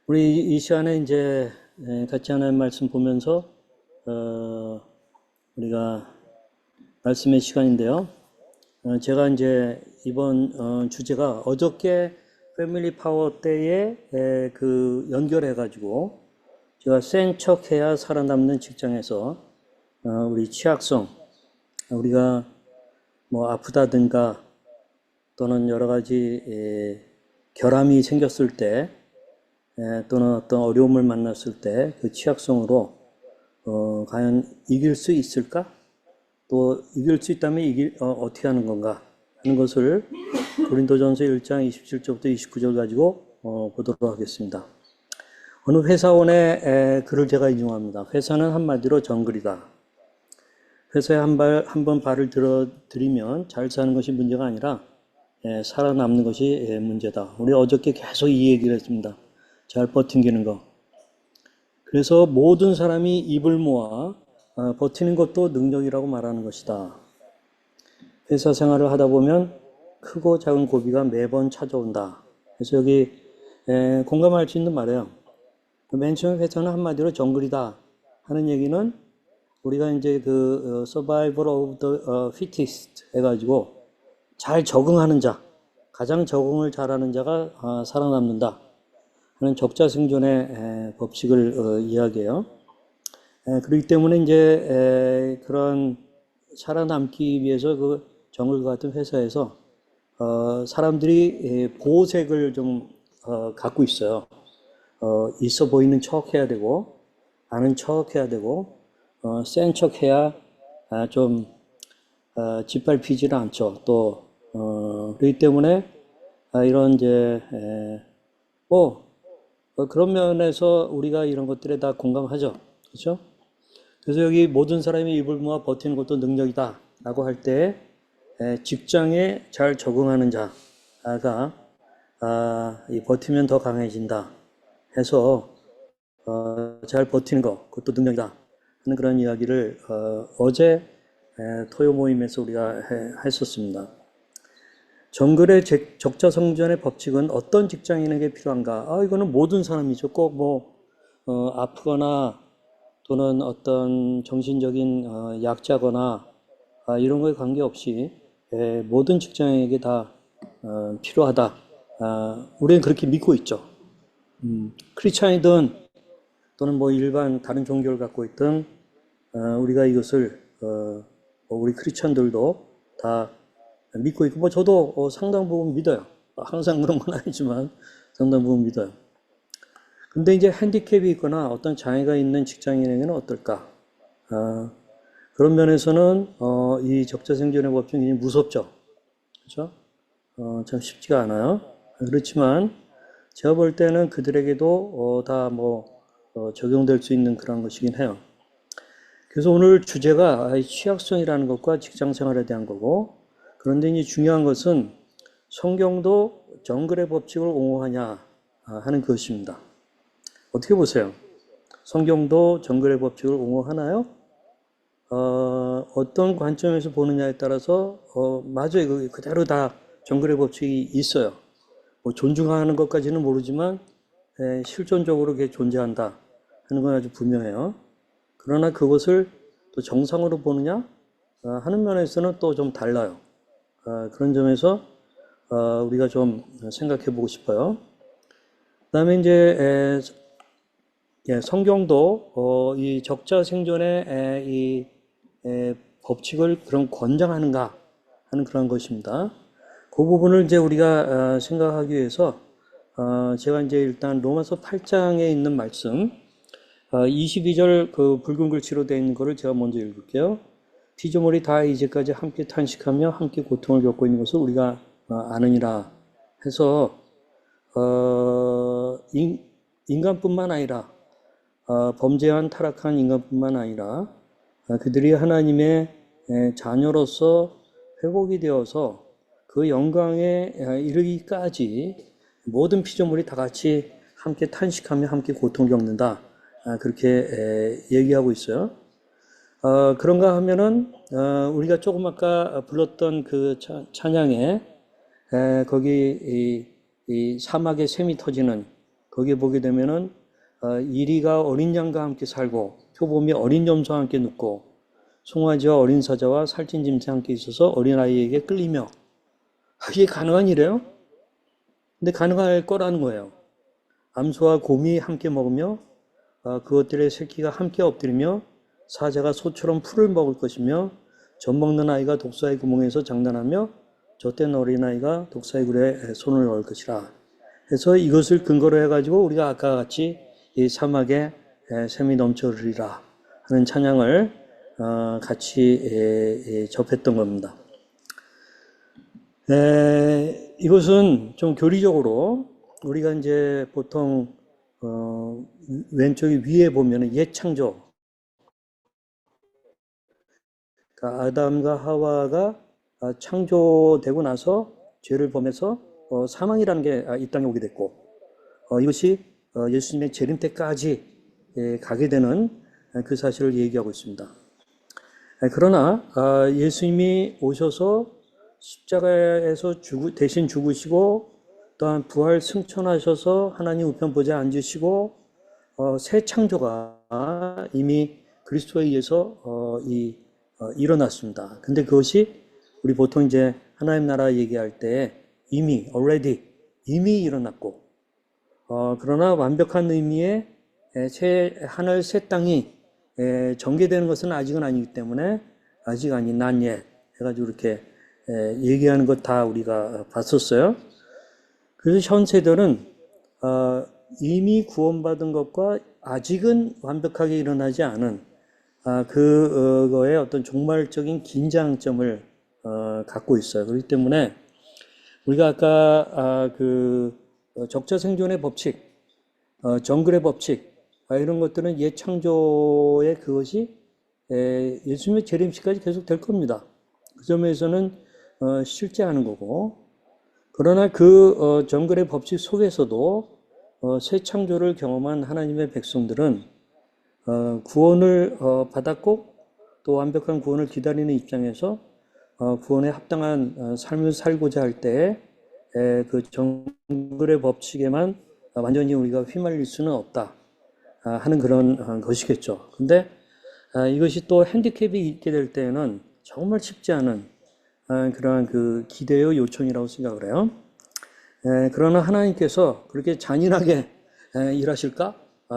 우리 이 시간에 이제 같이 하나님 말씀 보면서 우리가 말씀의 시간인데요. 제가 이제 이번 주제가 어저께 패밀리 파워 때에 그 연결해 가지고 제가 센 척해야 살아남는 직장에서 우리 취약성, 우리가 뭐 아프다든가 또는 여러 가지 결함이 생겼을 때 또는 어떤 어려움을 만났을 때 그 취약성으로 과연 이길 수 있을까? 또 이길 수 있다면 어떻게 하는 건가? 하는 것을 고린도전서 1장 27절부터 29절 가지고 보도록 하겠습니다. 어느 회사원의 글을 제가 인용합니다. 회사는 한마디로 정글이다. 회사에 한 번 발을 들이면 잘 사는 것이 문제가 아니라 살아남는 것이 문제다. 우리 어저께 계속 이 얘기를 했습니다. 잘 버티는 거. 그래서 모든 사람이 입을 모아 버티는 것도 능력이라고 말하는 것이다. 회사 생활을 하다 보면 크고 작은 고비가 매번 찾아온다. 그래서 여기 공감할 수 있는 말이에요. 맨 처음에 회사는 한마디로 정글이다 하는 얘기는 우리가 이제 그 survival of the fittest 해가지고 잘 적응하는 자, 가장 적응을 잘하는 자가 살아남는다 하는 적자생존의 법칙을 이야기해요. 그렇기 때문에 이제 그런 살아남기 위해서 그 정글 같은 회사에서 사람들이 보호색을 좀 갖고 있어요. 있어 보이는 척 해야 되고 아는 척 해야 되고 센 척 해야 좀 짓밟히지는 않죠. 또 그렇기 때문에 이런 이제 그런 면에서 우리가 이런 것들에 다 공감하죠. 그렇죠? 그래서 여기 모든 사람이 입을 모아 버티는 것도 능력이다 라고 할 때 직장에 잘 적응하는 자가 버티면 더 강해진다 해서 잘 버티는 것, 그것도 능력이다 하는 그런 이야기를 어제 토요 모임에서 우리가 했었습니다. 정글의 적자성전의 법칙은 어떤 직장인에게 필요한가? 이거는 모든 사람이죠. 꼭 아프거나 또는 어떤 정신적인 약자거나 이런 거에 관계없이 모든 직장인에게 다 필요하다. 우리는 그렇게 믿고 있죠. 크리스찬이든 또는 뭐 일반 다른 종교를 갖고 있든 우리가 이것을 우리 크리스찬들도 다 믿고 있고 저도 상당 부분 믿어요. 항상 그런 건 아니지만 상당 부분 믿어요. 근데 이제 핸디캡이 있거나 어떤 장애가 있는 직장인에게는 어떨까? 그런 면에서는 이 적자생존의 법칙이 굉장히 무섭죠. 그렇죠? 참 쉽지가 않아요. 그렇지만 제가 볼 때는 그들에게도 다 적용될 수 있는 그런 것이긴 해요. 그래서 오늘 주제가 취약성이라는 것과 직장 생활에 대한 거고, 그런데 이제 중요한 것은 성경도 정글의 법칙을 옹호하냐 하는 것입니다. 어떻게 보세요? 성경도 정글의 법칙을 옹호하나요? 어떤 관점에서 보느냐에 따라서 맞아요. 그대로 다 정글의 법칙이 있어요. 존중하는 것까지는 모르지만 실존적으로 그게 존재한다 하는 건 아주 분명해요. 그러나 그것을 또 정상으로 보느냐 하는 면에서는 또 좀 달라요. 그런 점에서 우리가 좀 생각해 보고 싶어요. 그 다음에 이제 성경도 이 적자생존의 이 법칙을 그럼 권장하는가 하는 그런 것입니다. 그 부분을 이제 우리가 생각하기 위해서 제가 이제 일단 로마서 8장에 있는 말씀 22절 그 붉은 글씨로 되어 있는 거를 제가 먼저 읽을게요. 피조물이 다 이제까지 함께 탄식하며 함께 고통을 겪고 있는 것을 우리가 아느니라 해서 인간뿐만 아니라 범죄한 타락한 인간뿐만 아니라 그들이 하나님의 자녀로서 회복이 되어서 그 영광에 이르기까지 모든 피조물이 다 같이 함께 탄식하며 함께 고통을 겪는다. 그렇게 얘기하고 있어요. 그런가 하면은 우리가 조금 아까 불렀던 그 찬양에 거기 이 사막에 샘이 터지는 거기에 보게 되면은 이리가 어린 양과 함께 살고 표범이 어린 염소와 함께 눕고 송아지와 어린 사자와 살찐 짐승과 함께 있어서 어린아이에게 끌리며. 이게 가능한 일이에요? 근데 가능할 거라는 거예요. 암소와 곰이 함께 먹으며 그것들의 새끼가 함께 엎드리며 사자가 소처럼 풀을 먹을 것이며 젖 먹는 아이가 독사의 구멍에서 장난하며 젖된 어린아이가 독사의 굴에 손을 넣을 것이라. 그래서 이것을 근거로 해가지고 우리가 아까 같이 이 사막에 샘이 넘쳐 흐르리라 하는 찬양을 같이 접했던 겁니다. 이것은 좀 교리적으로 우리가 이제 보통 왼쪽 위에 보면은 옛 창조, 그러니까 아담과 하와가 창조되고 나서 죄를 범해서 사망이라는 게 이 땅에 오게 됐고, 이것이 예수님의 재림 때까지 가게 되는 그 사실을 얘기하고 있습니다. 그러나 예수님이 오셔서 십자가에서 대신 죽으시고 또한 부활 승천하셔서 하나님 우편 보좌에 앉으시고 새 창조가 이미 그리스도에 의해서 일어났습니다. 근데 그것이 우리 보통 이제 하나님 나라 얘기할 때 이미 일어났고, 그러나 완벽한 의미의 새 하늘 새 땅이 전개되는 것은 아직은 아니기 때문에 아직 아닌 not yet 해가지고 이렇게 얘기하는 것 다 우리가 봤었어요. 그래서 현 세대는 이미 구원받은 것과 아직은 완벽하게 일어나지 않은 그거의 어떤 종말적인 긴장점을 갖고 있어요. 그렇기 때문에 우리가 아까 그 적자생존의 법칙, 정글의 법칙 이런 것들은 옛 창조의 그것이 예수님의 재림시까지 계속 될 겁니다. 그 점에서는 실제하는 거고, 그러나 그 정글의 법칙 속에서도 새 창조를 경험한 하나님의 백성들은 구원을 받았고 또 완벽한 구원을 기다리는 입장에서 구원에 합당한 삶을 살고자 할 때 그 정글의 법칙에만 완전히 우리가 휘말릴 수는 없다 하는 그런 것이겠죠. 근데 이것이 또 핸디캡이 있게 될 때에는 정말 쉽지 않은 그러한 그 기대요 요청이라고 생각을 해요. 그러나 하나님께서 그렇게 잔인하게 일하실까?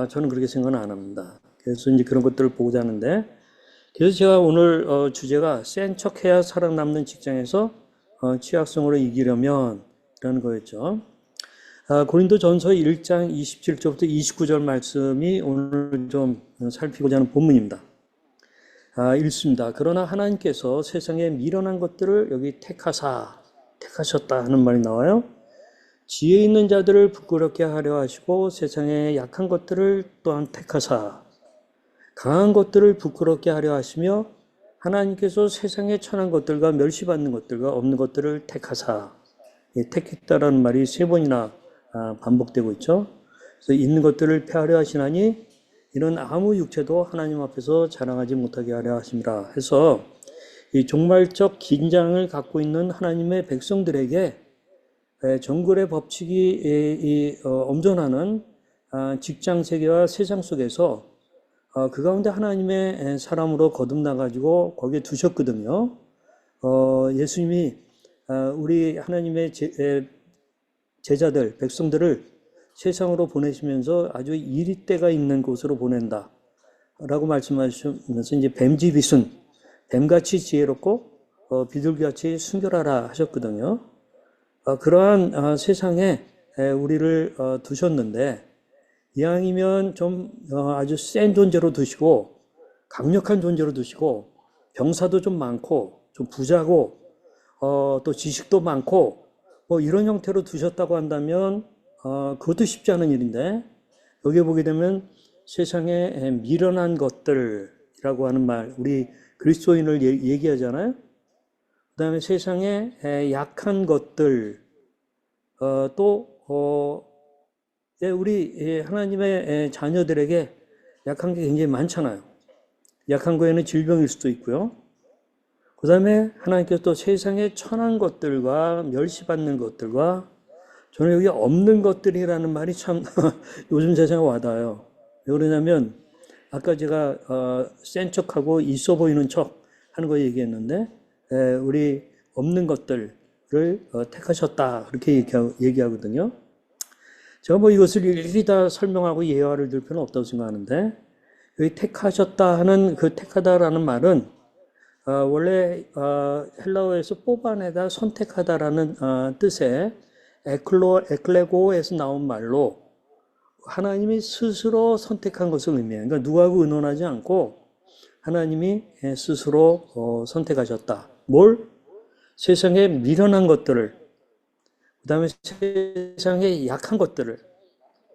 저는 그렇게 생각은 안 합니다. 그래서 이제 그런 것들을 보고자 하는데, 그래서 제가 오늘 주제가 센 척해야 살아남는 직장에서 취약성으로 이기려면 이라는 거였죠. 고린도전서 1장 27절부터 29절 말씀이 오늘 좀 살피고자 하는 본문입니다. 읽습니다. 그러나 하나님께서 세상에 미련한 것들을 여기 택하셨다 하는 말이 나와요. 지혜 있는 자들을 부끄럽게 하려 하시고 세상에 약한 것들을 또한 택하사 강한 것들을 부끄럽게 하려 하시며 하나님께서 세상에 천한 것들과 멸시받는 것들과 없는 것들을 택하사, 택했다라는 말이 3번이나 반복되고 있죠. 그래서 있는 것들을 폐하려 하시나니 이는 아무 육체도 하나님 앞에서 자랑하지 못하게 하려 하심이라 해서 이 종말적 긴장을 갖고 있는 하나님의 백성들에게 정글의 법칙이 엄존하는 직장 세계와 세상 속에서 그 가운데 하나님의 사람으로 거듭나가지고 거기에 두셨거든요. 예수님이 우리 하나님의 제자들, 백성들을 세상으로 보내시면서 아주 이리 때가 있는 곳으로 보낸다 라고 말씀하시면서 이제 뱀지빗은 뱀같이 지혜롭고 비둘기같이 순결하라 하셨거든요. 그러한 세상에 우리를 두셨는데 이왕이면 좀 아주 센 존재로 두시고 강력한 존재로 두시고 병사도 좀 많고 좀 부자고 또 지식도 많고 뭐 이런 형태로 두셨다고 한다면 그것도 쉽지 않은 일인데, 여기 보게 되면 세상에 미련한 것들이라고 하는 말, 우리 그리스도인을 얘기하잖아요. 그 다음에 세상에 약한 것들, 또 우리 하나님의 자녀들에게 약한 게 굉장히 많잖아요. 약한 거에는 질병일 수도 있고요. 그 다음에 하나님께서 또 세상에 천한 것들과 멸시받는 것들과 저는 여기 없는 것들이라는 말이 참 요즘 세상에 와닿아요. 왜 그러냐면 아까 제가 센 척하고 있어 보이는 척 하는 거 얘기했는데 우리 없는 것들을 택하셨다 그렇게 얘기하거든요. 제가 뭐 이것을 일일이 다 설명하고 예화를 들 필요는 없다고 생각하는데 여기 택하셨다 하는 그 택하다라는 말은 원래 헬라어에서 뽑아내다 선택하다라는 뜻의 에클레고에서 나온 말로 하나님이 스스로 선택한 것을 의미해요. 그러니까 누구하고 의논하지 않고 하나님이 스스로 선택하셨다. 뭘? 세상에 미련한 것들을, 그 다음에 세상에 약한 것들을,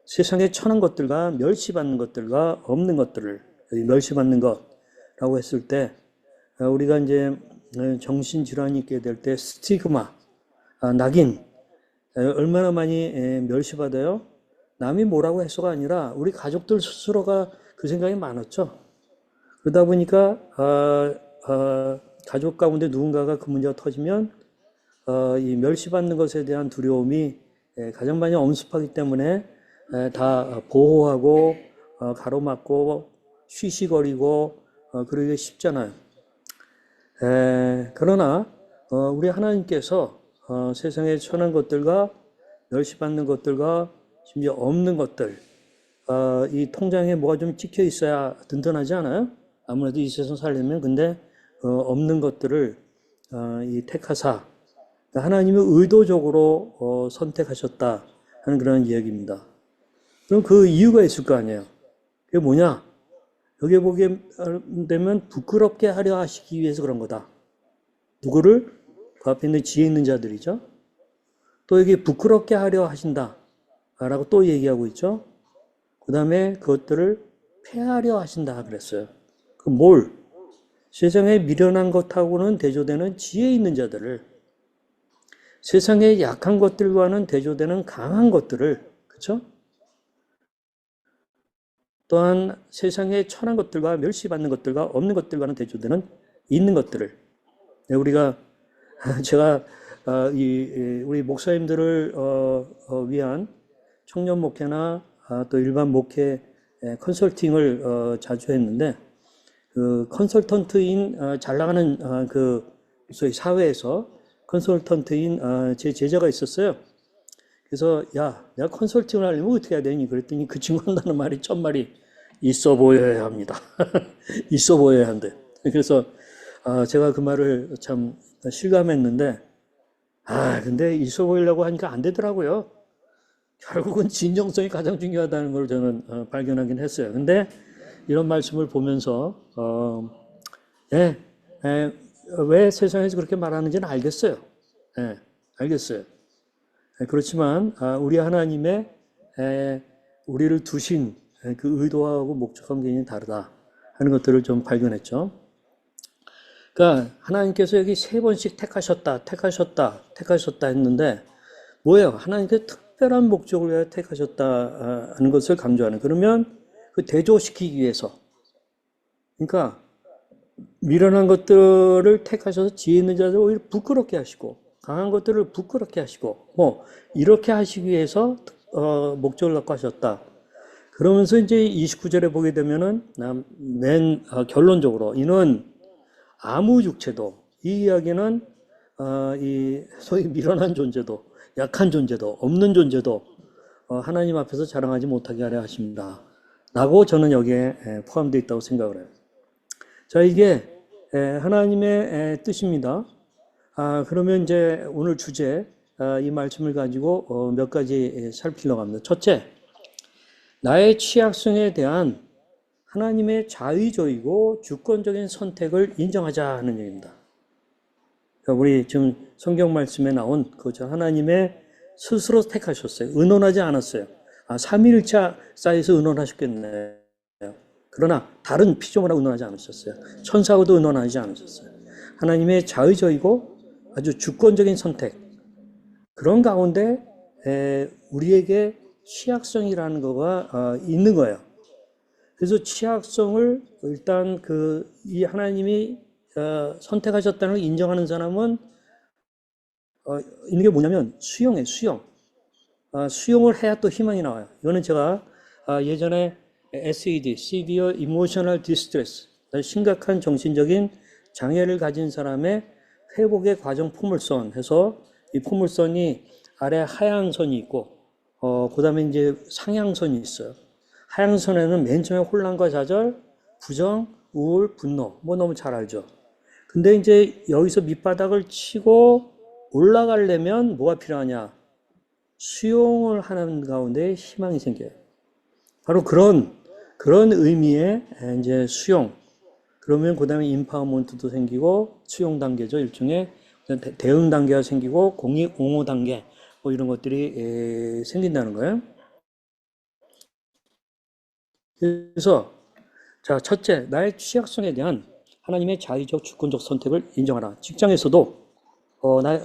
세상에 천한 것들과 멸시받는 것들과 없는 것들을, 멸시받는 것라고 했을 때 우리가 이제 정신질환이 있게 될 때 스티그마, 낙인, 얼마나 많이 멸시받아요? 남이 뭐라고 해서가 아니라 우리 가족들 스스로가 그 생각이 많았죠. 그러다 보니까 가족 가운데 누군가가 그 문제가 터지면 이 멸시받는 것에 대한 두려움이 가장 많이 엄습하기 때문에 다 보호하고 가로막고 쉬쉬거리고 그러기 쉽잖아요. 그러나 우리 하나님께서 세상에 천한 것들과 멸시받는 것들과 심지어 없는 것들, 이 통장에 뭐가 좀 찍혀 있어야 든든하지 않아요? 아무래도 이 세상 살려면. 근데 없는 것들을 이 택하사 하나님이 의도적으로 선택하셨다 하는 그런 이야기입니다. 그럼 그 이유가 있을 거 아니에요. 그게 뭐냐? 여기에 보게 되면 부끄럽게 하려 하시기 위해서 그런 거다. 누구를? 그 앞에 있는 지혜 있는 자들이죠. 또 여기 부끄럽게 하려 하신다 라고 또 얘기하고 있죠. 그 다음에 그것들을 폐하려 하신다 그랬어요. 그 뭘? 세상에 미련한 것하고는 대조되는 지혜 있는 자들을, 세상에 약한 것들과는 대조되는 강한 것들을, 그렇죠? 또한 세상에 천한 것들과 멸시받는 것들과 없는 것들과는 대조되는 있는 것들을, 우리가 제가 우리 목사님들을 위한 청년 목회나 또 일반 목회 컨설팅을 자주 했는데 그 컨설턴트인 잘 나가는 그 소위 사회에서 컨설턴트인 제 제자가 있었어요. 그래서 야, 내가 컨설팅을 하려면 어떻게 해야 되니? 그랬더니 그 친구가 한다는 말이 첫 말이 있어 보여야 합니다. 있어 보여야 한대. 그래서 제가 그 말을 참 실감했는데 근데 있어 보이려고 하니까 안 되더라고요. 결국은 진정성이 가장 중요하다는 걸 저는 발견하긴 했어요. 근데 이런 말씀을 보면서 왜 세상에서 그렇게 말하는지는 알겠어요. 알겠어요. 그렇지만 우리 하나님의 우리를 두신 그 의도하고 목적한 게 다르다 하는 것들을 좀 발견했죠. 그러니까 하나님께서 여기 세 번씩 택하셨다 했는데 뭐예요? 하나님께서 특별한 목적을 위해 택하셨다 하는 것을 강조하는. 그러면 그 대조시키기 위해서. 그러니까 미련한 것들을 택하셔서 지혜 있는 자들을 오히려 부끄럽게 하시고 강한 것들을 부끄럽게 하시고 뭐 이렇게 하시기 위해서 목적을 갖고 하셨다. 그러면서 이제 29절에 보게 되면은 맨 결론적으로 이는 아무 육체도, 이 이야기는 이 소위 미련한 존재도, 약한 존재도, 없는 존재도 하나님 앞에서 자랑하지 못하게 하려 하십니다. 라고 저는 여기에 포함되어 있다고 생각을 해요. 자, 이게 하나님의 뜻입니다. 그러면 이제 오늘 주제, 이 말씀을 가지고 몇 가지 살피려고 합니다. 첫째, 나의 취약성에 대한 하나님의 자의적이고 주권적인 선택을 인정하자 하는 얘기입니다. 우리 지금 성경 말씀에 나온 그죠. 하나님의 스스로 택하셨어요. 의논하지 않았어요. 삼위일체 사이에서 의논하셨겠네요. 그러나 다른 피조물하고 의논하지 않으셨어요. 천사하고도 의논하지 않으셨어요. 하나님의 자의적이고 아주 주권적인 선택. 그런 가운데 우리에게 취약성이라는 거가 있는 거예요. 그래서 취약성을 일단 이 하나님이 선택하셨다는 걸 인정하는 사람은 있는 게 뭐냐면 수용이에요. 수용. 수용을 해야 또 희망이 나와요. 이거는 제가 예전에 SED, Severe Emotional Distress, 심각한 정신적인 장애를 가진 사람의 회복의 과정 포물선 해서 이 포물선이 아래 하향선이 있고 그 다음에 이제 상향선이 있어요. 하향선에는 맨 처음에 혼란과 좌절, 부정, 우울, 분노 뭐 너무 잘 알죠. 근데 이제 여기서 밑바닥을 치고 올라가려면 뭐가 필요하냐? 수용을 하는 가운데 희망이 생겨요. 바로 그런 의미의 이제 수용. 그러면 그 다음에 임파워먼트도 생기고 수용 단계죠. 일종의 대응 단계가 생기고 옹호 단계 뭐 이런 것들이 생긴다는 거예요. 그래서 자, 첫째, 나의 취약성에 대한 하나님의 자의적 주권적 선택을 인정하라. 직장에서도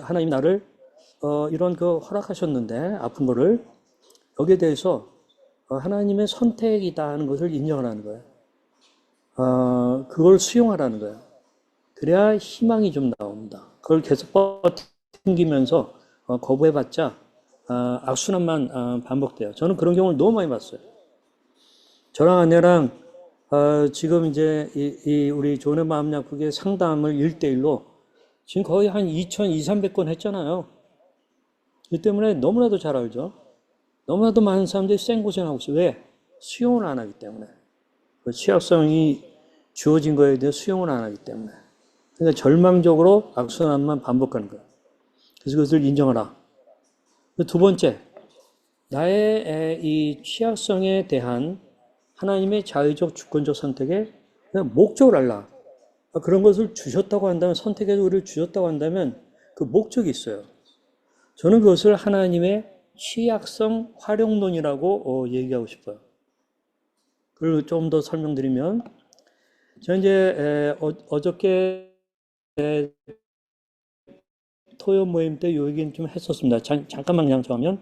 하나님 나를 이런 허락하셨는데 아픈 거를 여기에 대해서 하나님의 선택이다 하는 것을 인정하라는 거예요. 그걸 수용하라는 거예요. 그래야 희망이 좀 나옵니다. 그걸 계속 버팅기면서 거부해봤자 악순환만 반복돼요. 저는 그런 경우를 너무 많이 봤어요. 저랑 아내랑 지금 이제 우리 조은의 마음약국의 상담을 1대1로 지금 거의 한 2,200~300건 했잖아요. 이 때문에 너무나도 잘 알죠. 너무나도 많은 사람들이 생고생하고 있어요. 왜? 수용을 안 하기 때문에. 그 취약성이 주어진 거에 대해 수용을 안 하기 때문에. 그러니까 절망적으로 악순환만 반복하는 거예요. 그래서 그것을 인정하라. 두 번째, 나의 이 취약성에 대한 하나님의 자의적 주권적 선택에 목적을 알라. 그런 것을 주셨다고 한다면, 선택의 우리를 주셨다고 한다면 그 목적이 있어요. 저는 그것을 하나님의 취약성 활용론이라고 얘기하고 싶어요. 그걸 좀 더 설명드리면, 저 이제 어저께 토요 모임 때 요 얘기는 좀 했었습니다. 잠깐만 그냥 정하면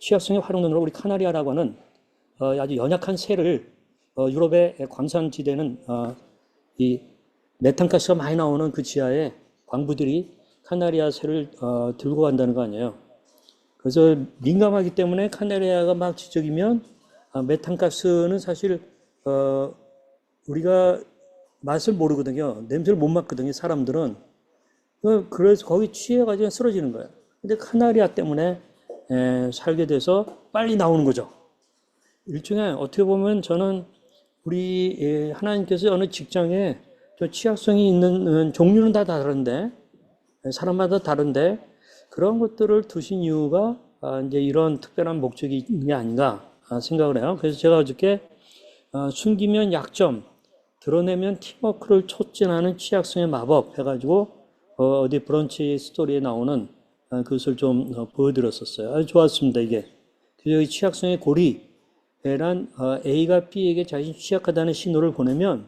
취약성의 활용론으로 우리 카나리아라고 하는 아주 연약한 새를 유럽의 광산지대는 이 메탄가스가 많이 나오는 그 지하에 광부들이 카나리아 새를 들고 간다는 거 아니에요. 그래서 민감하기 때문에 카나리아가 막 지적이면 메탄가스는 사실 우리가 맛을 모르거든요. 냄새를 못 맡거든요. 사람들은. 그래서 거기 취해가지고 쓰러지는 거예요. 근데 카나리아 때문에 살게 돼서 빨리 나오는 거죠. 일종의 어떻게 보면 저는 우리 하나님께서 어느 직장에 취약성이 있는 종류는 다 다른데 사람마다 다른데 그런 것들을 두신 이유가 이제 이런 특별한 목적이 있는 게 아닌가 생각을 해요. 그래서 제가 어저께 숨기면 약점, 드러내면 팀워크를 촉진하는 취약성의 마법 해가지고 어디 브런치 스토리에 나오는 그것을 좀 보여드렸었어요. 아주 좋았습니다, 이게. 그래서 이 취약성의 고리란 A가 B에게 자신이 취약하다는 신호를 보내면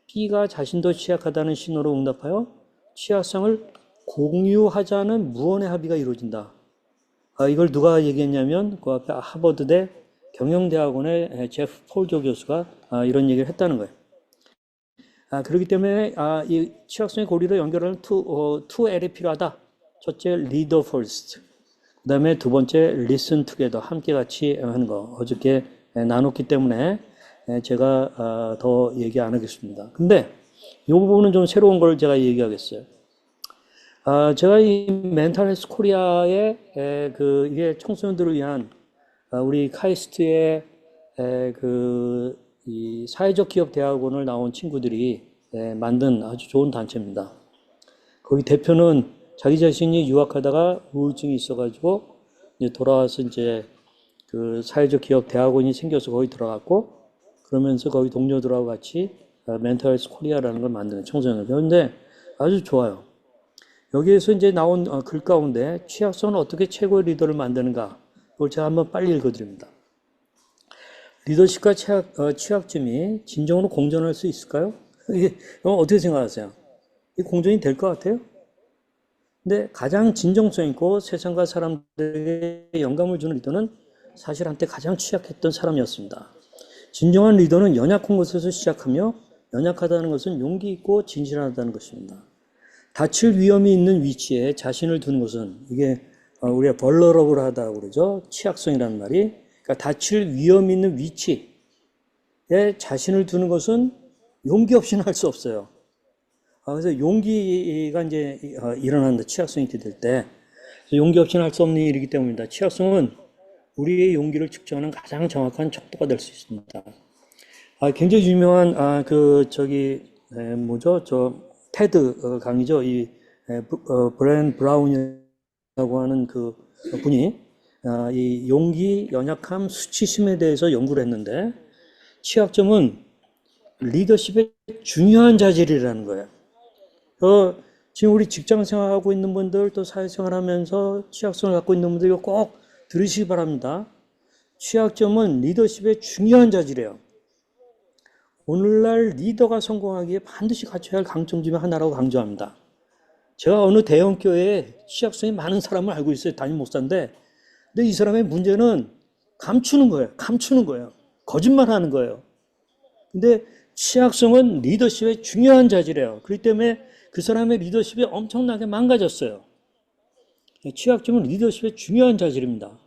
B가 자신도 취약하다는 신호로 응답하여 취약성을 공유하자는 무언의 합의가 이루어진다. 이걸 누가 얘기했냐면 그 앞에 하버드대 경영대학원의 제프 폴조 교수가 이런 얘기를 했다는 거예요. 그렇기 때문에 이 취약성의 고리를 연결하는 two L이 필요하다. 첫째, leader first. 그 다음에 두 번째, listen together. 함께 같이 하는 거. 어저께 나눴기 때문에 제가 더 얘기 안 하겠습니다. 근데 이 부분은 좀 새로운 걸 제가 얘기하겠어요. 제가 이 멘탈 헬스 코리아의 이게 청소년들을 위한 우리 카이스트의 이 사회적 기업 대학원을 나온 친구들이 만든 아주 좋은 단체입니다. 거기 대표는 자기 자신이 유학하다가 우울증이 있어가지고 이제 돌아와서 이제 그 사회적 기업 대학원이 생겨서 거기 들어갔고 그러면서 거기 동료들하고 같이 멘탈 헬스 코리아라는 걸 만드는 청소년들. 그런데 아주 좋아요. 여기에서 이제 나온 글 가운데 취약성은 어떻게 최고의 리더를 만드는가 그걸 제가 한번 빨리 읽어드립니다. 리더십과 취약점이 진정으로 공존할 수 있을까요? 이게 어떻게 생각하세요? 이 공존이 될 것 같아요? 근데 가장 진정성 있고 세상과 사람들에게 영감을 주는 리더는 사실 한때 가장 취약했던 사람이었습니다. 진정한 리더는 연약한 곳에서 시작하며 연약하다는 것은 용기 있고 진실하다는 것입니다. 다칠 위험이 있는 위치에 자신을 두는 것은 이게 우리가 vulnerable하다고 그러죠. 취약성이라는 말이. 그러니까 다칠 위험 있는 위치에 자신을 두는 것은 용기 없이는 할 수 없어요. 그래서 용기가 이제 일어난다. 취약성이 될 때. 용기 없이는 할 수 없는 일이기 때문입니다. 취약성은 우리의 용기를 측정하는 가장 정확한 척도가 될 수 있습니다. 굉장히 유명한 뭐죠? 테드 강의죠. 브랜 브라운이라고 하는 그 분이 이 용기, 연약함, 수치심에 대해서 연구를 했는데 취약점은 리더십의 중요한 자질이라는 거예요. 지금 우리 직장 생활하고 있는 분들 또 사회생활 하면서 취약성을 갖고 있는 분들 이거 꼭 들으시기 바랍니다. 취약점은 리더십의 중요한 자질이에요. 오늘날 리더가 성공하기에 반드시 갖춰야 할 강점 중에 하나라고 강조합니다. 제가 어느 대형 교회에 취약성이 많은 사람을 알고 있어요. 담임 목사인데, 근데 이 사람의 문제는 감추는 거예요. 감추는 거예요. 거짓말하는 거예요. 근데 취약성은 리더십의 중요한 자질이에요. 그렇기 때문에 그 사람의 리더십이 엄청나게 망가졌어요. 취약점은 리더십의 중요한 자질입니다.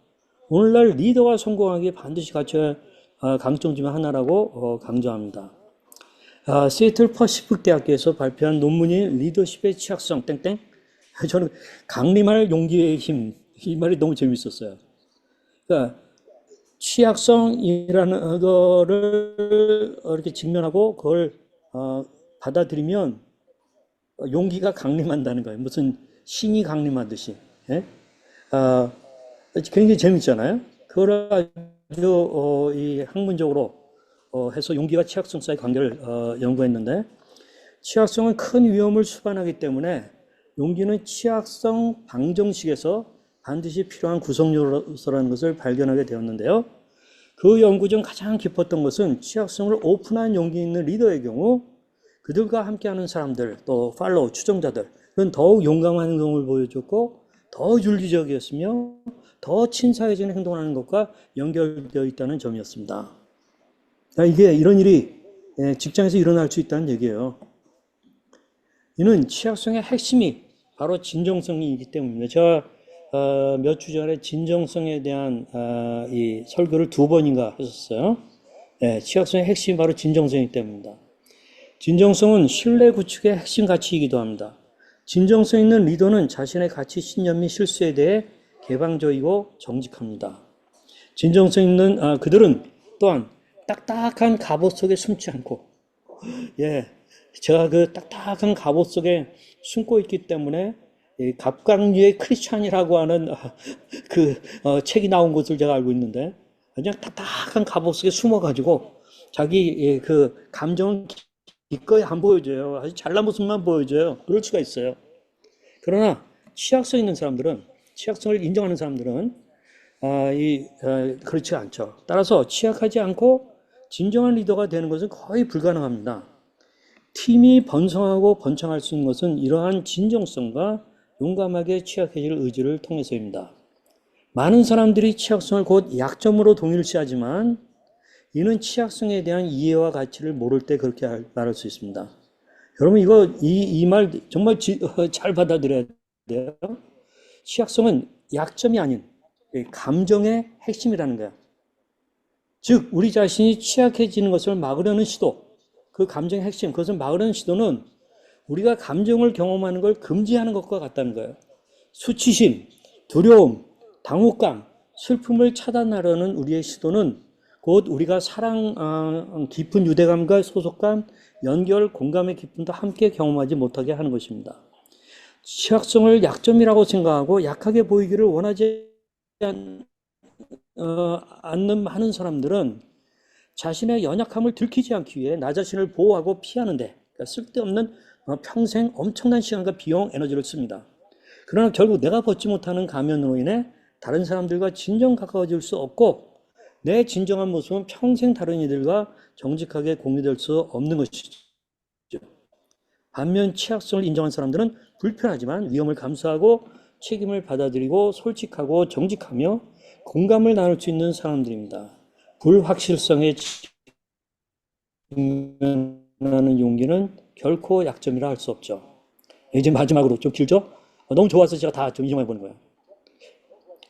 오늘날 리더가 성공하기에 반드시 갖춰야 할 강점 중에 하나라고 강조합니다. 시애틀 퍼시픽 대학교에서 발표한 논문이 리더십의 취약성 땡땡. 저는 강림할 용기의 힘, 이 말이 너무 재밌었어요. 그러니까 취약성이라는 거를 이렇게 직면하고 그걸 받아들이면 용기가 강림한다는 거예요. 무슨 신이 강림하듯이. 예? 굉장히 재밌잖아요. 그걸 아주 이 학문적으로 해서 용기와 취약성 사이의 관계를 연구했는데, 취약성은 큰 위험을 수반하기 때문에 용기는 취약성 방정식에서 반드시 필요한 구성요소라는 것을 발견하게 되었는데요. 그 연구 중 가장 깊었던 것은 취약성을 오픈한 용기 있는 리더의 경우 그들과 함께하는 사람들, 또 팔로우, 추종자들은 더욱 용감한 행동을 보여줬고 더 윤리적이었으며 더 친사해지는 행동을 하는 것과 연결되어 있다는 점이었습니다. 이게 이런 일이 직장에서 일어날 수 있다는 얘기예요. 이는 취약성의 핵심이 바로 진정성이기 때문입니다. 제가 몇 주 전에 진정성에 대한 이 설교를 2번인가 했었어요. 취약성의 핵심이 바로 진정성이기 때문입니다. 진정성은 신뢰 구축의 핵심 가치이기도 합니다. 진정성 있는 리더는 자신의 가치, 신념 및 실수에 대해 개방적이고 정직합니다. 진정성 있는 그들은 또한 딱딱한 갑옷 속에 숨지 않고, 제가 그 딱딱한 갑옷 속에 숨고 있기 때문에 갑각류의 크리스찬이라고 하는 책이 나온 것을 제가 알고 있는데, 그냥 딱딱한 갑옷 속에 숨어가지고 자기 그 감정은 기꺼이 안 보여줘요. 아주 잘난 모습만 보여줘요. 그럴 수가 있어요. 그러나 취약성 있는 사람들은, 취약성을 인정하는 사람들은 그렇지 않죠. 따라서 취약하지 않고 진정한 리더가 되는 것은 거의 불가능합니다. 팀이 번성하고 번창할 수 있는 것은 이러한 진정성과 용감하게 취약해질 의지를 통해서입니다. 많은 사람들이 취약성을 곧 약점으로 동일시하지만 이는 취약성에 대한 이해와 가치를 모를 때 그렇게 말할 수 있습니다. 여러분 이 말 정말 잘 받아들여야 돼요. 취약성은 약점이 아닌 감정의 핵심이라는 거야. 즉 우리 자신이 취약해지는 것을 막으려는 시도, 그 감정의 핵심, 그것을 막으려는 시도는 우리가 감정을 경험하는 걸 금지하는 것과 같다는 거예요. 수치심, 두려움, 당혹감, 슬픔을 차단하려는 우리의 시도는 곧 우리가 사랑 깊은 유대감과 소속감, 연결, 공감의 기쁨도 함께 경험하지 못하게 하는 것입니다. 취약성을 약점이라고 생각하고 약하게 보이기를 원하지 않는 많은 사람들은 자신의 연약함을 들키지 않기 위해 나 자신을 보호하고 피하는데, 그러니까 쓸데없는 평생 엄청난 시간과 비용, 에너지를 씁니다. 그러나 결국 내가 벗지 못하는 가면으로 인해 다른 사람들과 진정 가까워질 수 없고 내 진정한 모습은 평생 다른 이들과 정직하게 공유될 수 없는 것이죠. 반면 취약성을 인정한 사람들은 불편하지만 위험을 감수하고 책임을 받아들이고 솔직하고 정직하며 공감을 나눌 수 있는 사람들입니다. 불확실성에 직면하는 용기는 결코 약점이라 할 수 없죠. 이제 마지막으로 좀 길죠? 너무 좋아서 제가 다 좀 인정해 보는 거예요.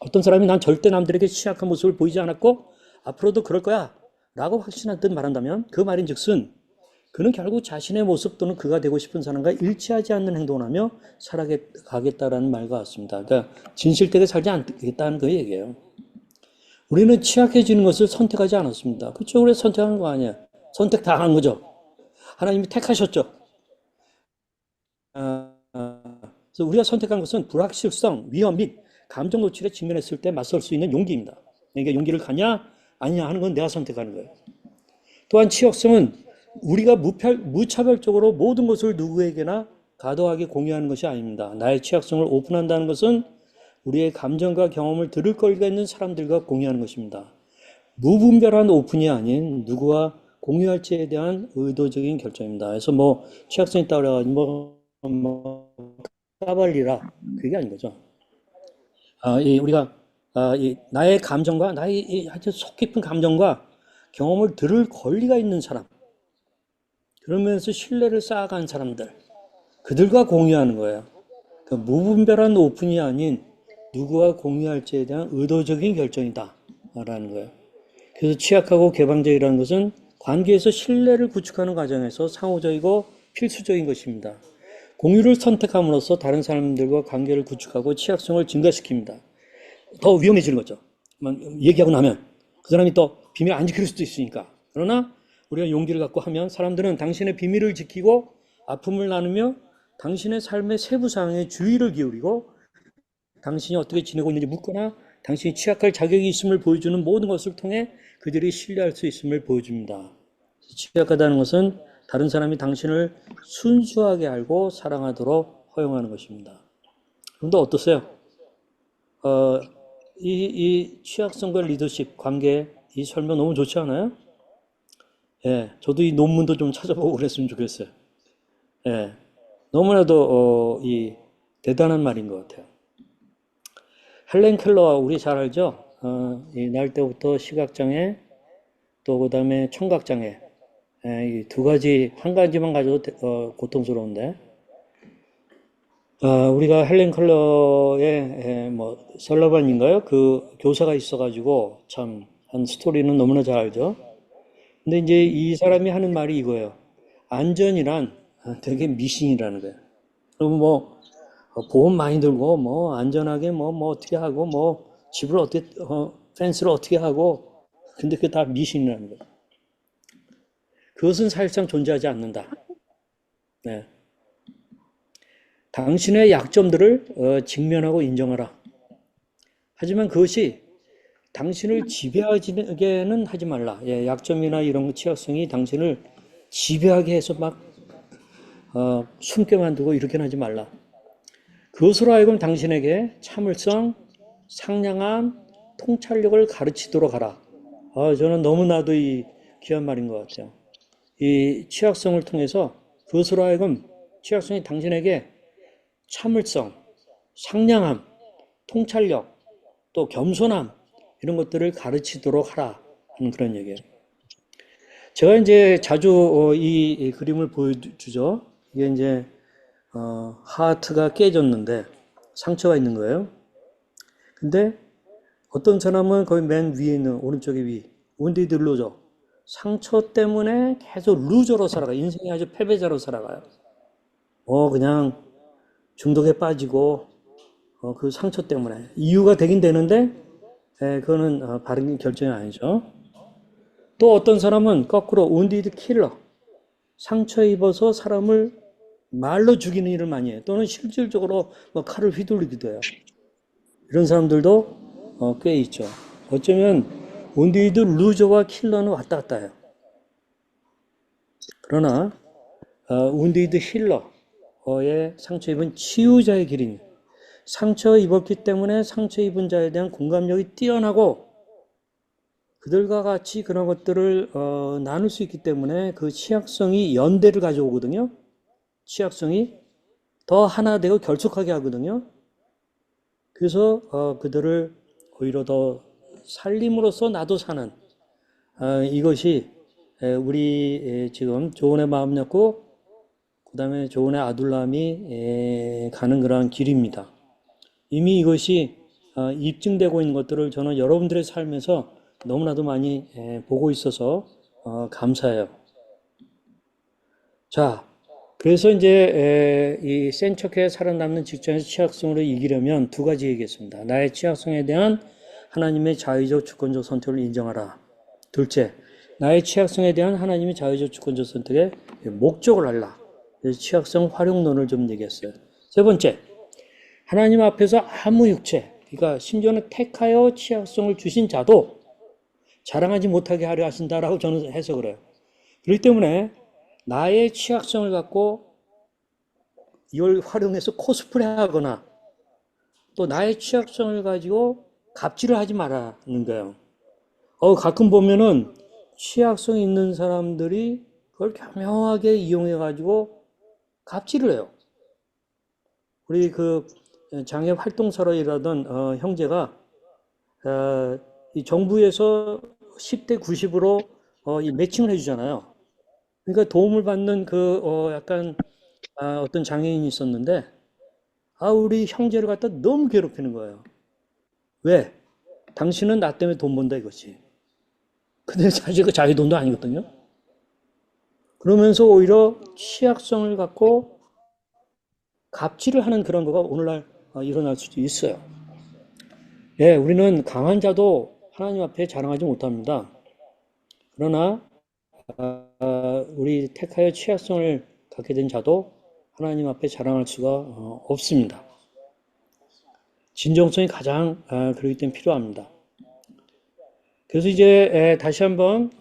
어떤 사람이 난 절대 남들에게 취약한 모습을 보이지 않았고 앞으로도 그럴 거야 라고 확신한 듯 말한다면 그 말인즉슨 그는 결국 자신의 모습 또는 그가 되고 싶은 사람과 일치하지 않는 행동을 하며 살아가겠다라는 말과 같습니다. 그러니까 진실되게 살지 않겠다는 그 얘기예요. 우리는 취약해지는 것을 선택하지 않았습니다. 그쵸? 우리가 선택한 거 아니에요. 선택 다 한 거죠. 하나님이 택하셨죠. 그래서 우리가 선택한 것은 불확실성, 위험 및 감정 노출에 직면했을 때 맞설 수 있는 용기입니다. 그러니까 용기를 갖냐 아니냐 하는 건 내가 선택하는 거예요. 또한 취약성은 우리가 무차별적으로 모든 것을 누구에게나 과도하게 공유하는 것이 아닙니다. 나의 취약성을 오픈한다는 것은 우리의 감정과 경험을 들을 거리가 있는 사람들과 공유하는 것입니다. 무분별한 오픈이 아닌 누구와 공유할지에 대한 의도적인 결정입니다. 그래서 뭐 취약성 있다 그래가지고 뭐 까발리라 그게 아닌 거죠. 우리가 나의 감정과 나의 아주 속 깊은 감정과 경험을 들을 권리가 있는 사람, 그러면서 신뢰를 쌓아간 사람들, 그들과 공유하는 거예요. 그러니까 무분별한 오픈이 아닌 누구와 공유할지에 대한 의도적인 결정이다 라는 거예요. 그래서 취약하고 개방적이라는 것은 관계에서 신뢰를 구축하는 과정에서 상호적이고 필수적인 것입니다. 공유를 선택함으로써 다른 사람들과 관계를 구축하고 취약성을 증가시킵니다. 더 위험해지는 거죠. 얘기하고 나면 그 사람이 또 비밀 안 지킬 수도 있으니까. 그러나 우리가 용기를 갖고 하면 사람들은 당신의 비밀을 지키고 아픔을 나누며 당신의 삶의 세부 사항에 주의를 기울이고 당신이 어떻게 지내고 있는지 묻거나 당신이 취약할 자격이 있음을 보여주는 모든 것을 통해 그들이 신뢰할 수 있음을 보여줍니다. 취약하다는 것은 다른 사람이 당신을 순수하게 알고 사랑하도록 허용하는 것입니다. 그런데 어떠세요? 이 취약성과 리더십 관계 이 설명 너무 좋지 않아요? 예, 저도 이 논문도 좀 찾아보고 그랬으면 좋겠어요. 예, 너무나도 이 대단한 말인 것 같아요. 헬렌 켈러 우리 잘 알죠? 날 때부터 시각장애 또 그다음에 청각장애 이 두 가지 한 가지만 가져도 고통스러운데 우리가 헬렌 켈러의 뭐 설러반인가요? 그 교사가 있어가지고 참 한 스토리는 너무나 잘 알죠. 근데 이제 이 사람이 하는 말이 이거예요. 안전이란 되게 미신이라는 거예요. 그럼 뭐 보험 많이 들고 뭐 안전하게 뭐 어떻게 하고 뭐 집을 어떻게 펜스를 어떻게 하고 근데 그게 다 미신이라는 거예요. 그것은 사실상 존재하지 않는다. 네. 당신의 약점들을 직면하고 인정하라. 하지만 그것이 당신을 지배하게는 하지 말라. 예, 약점이나 이런 취약성이 당신을 지배하게 해서 막 숨게 만들고 이렇게는 하지 말라. 그것으로 하여금 당신에게 참을성, 상냥함, 통찰력을 가르치도록 하라. 저는 너무나도 이 귀한 말인 것 같아요. 이 취약성을 통해서 그것으로 하여금 취약성이 당신에게 참을성, 상냥함, 통찰력, 또 겸손함 이런 것들을 가르치도록 하라 하는 그런 얘기예요. 제가 이제 자주 이 그림을 보여주죠. 이게 이제 하트가 깨졌는데 상처가 있는 거예요. 근데 어떤 사람은 거기 맨 위에 있는 오른쪽에 위, 원디드 루저. 상처 때문에 계속 루저로 살아가요. 인생이 아주 패배자로 살아가요. 그냥 중독에 빠지고 그 상처 때문에 이유가 되긴 되는데 그거는 바른 결정이 아니죠. 또 어떤 사람은 거꾸로 원디드 킬러. 상처 입어서 사람을 말로 죽이는 일을 많이 해요. 또는 실질적으로 뭐 칼을 휘둘리기도 해요. 이런 사람들도 꽤 있죠. 어쩌면 원디드 루저와 킬러는 왔다 갔다 해요. 그러나 원디드 힐러의 상처 입은 치유자의 길인 상처 입었기 때문에 상처 입은 자에 대한 공감력이 뛰어나고 그들과 같이 그런 것들을 나눌 수 있기 때문에 그 취약성이 연대를 가져오거든요. 취약성이 더 하나 되고 결속하게 하거든요. 그래서 그들을 오히려 더 살림으로써 나도 사는 이것이 우리 지금 조언의 마음 잡고 그 다음에 조언의 아둘람이 가는 그러한 길입니다. 이미 이것이 입증되고 있는 것들을 저는 여러분들의 삶에서 너무나도 많이 보고 있어서 감사해요. 자, 그래서 이제 이 센 척해 살아남는 직장에서 취약성으로 이기려면 두 가지 얘기했습니다. 나의 취약성에 대한 하나님의 자의적 주권적 선택을 인정하라. 둘째, 나의 취약성에 대한 하나님의 자의적 주권적 선택의 목적을 알라. 그래서 취약성 활용론을 좀 얘기했어요. 세 번째, 하나님 앞에서 아무 육체, 그러니까 심지어는 택하여 취약성을 주신 자도 자랑하지 못하게 하려 하신다라고 저는 해석을 해요. 그렇기 때문에 나의 취약성을 갖고 이걸 활용해서 코스프레 하거나 또 나의 취약성을 가지고 갑질을 하지 말라는 거예요. 가끔 보면은 취약성 있는 사람들이 그걸 교묘하게 이용해 가지고 갑질을 해요. 우리 그 장애 활동사로 일하던 형제가 이 정부에서 10대 90으로 이 매칭을 해주잖아요. 그러니까 도움을 받는 약간 어떤 장애인이 있었는데 우리 형제를 갖다 너무 괴롭히는 거예요. 왜? 당신은 나 때문에 돈 번다 이거지. 근데 사실 그 자기 돈도 아니거든요. 그러면서 오히려 취약성을 갖고 갑질을 하는 그런 거가 오늘날 일어날 수도 있어요. 예, 우리는 강한 자도 하나님 앞에 자랑하지 못합니다. 그러나 우리 택하여 취약성을 갖게 된 자도 하나님 앞에 자랑할 수가 없습니다. 진정성이 가장 그렇기 때문에 필요합니다. 그래서 이제 다시 한번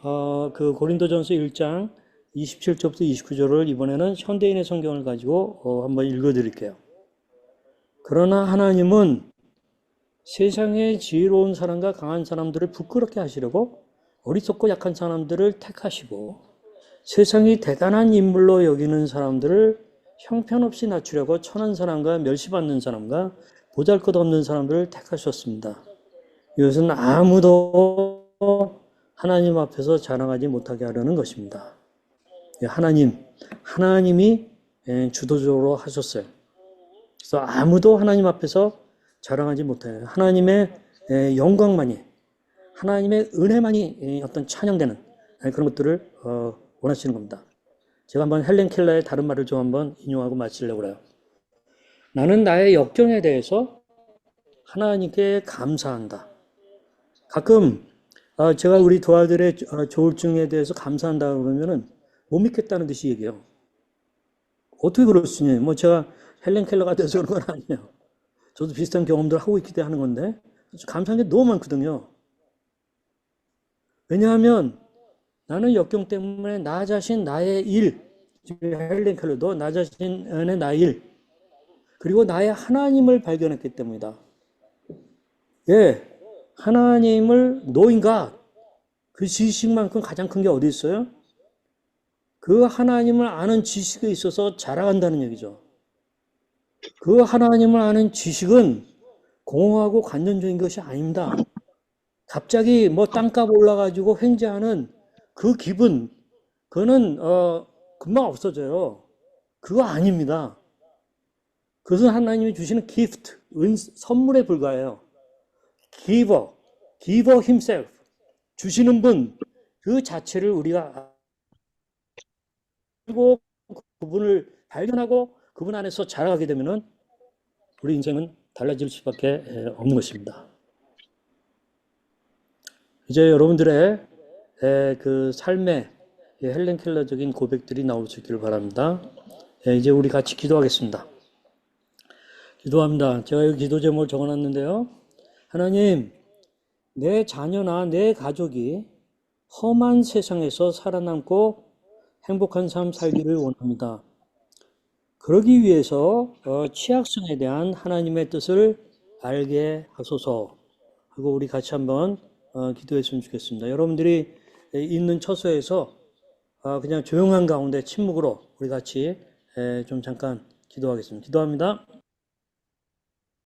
그 고린도전서 1장 27절부터 29절을 이번에는 현대인의 성경을 가지고 한번 읽어드릴게요. 그러나 하나님은 세상의 지혜로운 사람과 강한 사람들을 부끄럽게 하시려고 어리석고 약한 사람들을 택하시고 세상이 대단한 인물로 여기는 사람들을 형편없이 낮추려고 천한 사람과 멸시받는 사람과 보잘것없는 사람들을 택하셨습니다. 이것은 아무도 하나님 앞에서 자랑하지 못하게 하려는 것입니다. 하나님이 주도적으로 하셨어요. 그래서 아무도 하나님 앞에서 자랑하지 못해요. 하나님의 영광만이, 하나님의 은혜만이 어떤 찬양되는 그런 것들을 원하시는 겁니다. 제가 한번 헬렌 켈러의 다른 말을 좀 한번 인용하고 마치려고 해요. 나는 나의 역경에 대해서 하나님께 감사한다. 가끔 제가 우리 두 아들의 조울증에 대해서 감사한다 그러면은 못 믿겠다는 듯이 얘기해요. 어떻게 그럴 수 있냐? 뭐 제가 헬렌 켈러가 돼서 그런 건 아니에요. 저도 비슷한 경험들을 하고 있기 때문에 하는 건데 감사한 게 너무 많거든요. 왜냐하면 나는 역경 때문에 나 자신, 나의 일, 헬렌 켈러도 나 자신의 나의 일, 그리고 나의 하나님을 발견했기 때문이다. 예, 하나님을 노인가 그 지식만큼 가장 큰 게 어디 있어요? 그 하나님을 아는 지식에 있어서 자랑한다는 얘기죠. 그 하나님을 아는 지식은 공허하고 관념적인 것이 아닙니다. 갑자기 뭐 땅값 올라가지고 횡재하는 그 기분, 그거는 금방 없어져요. 그거 아닙니다. 그것은 하나님이 주시는 기프트, 선물에 불과해요. giver himself, 주시는 분, 그 자체를 우리가 알고 그분을 발견하고 그분 안에서 자라가게 되면은 우리 인생은 달라질 수밖에 없는 것입니다. 이제 여러분들의 그 삶의 헬렌 켈러적인 고백들이 나올 수 있기를 바랍니다. 이제 우리 같이 기도하겠습니다. 기도합니다. 제가 여기 기도 제목을 적어놨는데요. 하나님, 내 자녀나 내 가족이 험한 세상에서 살아남고 행복한 삶 살기를 원합니다. 그러기 위해서 취약성에 대한 하나님의 뜻을 알게 하소서 하고 우리 같이 한번 기도했으면 좋겠습니다. 여러분들이 있는 처소에서 그냥 조용한 가운데 침묵으로 우리 같이 좀 잠깐 기도하겠습니다. 기도합니다.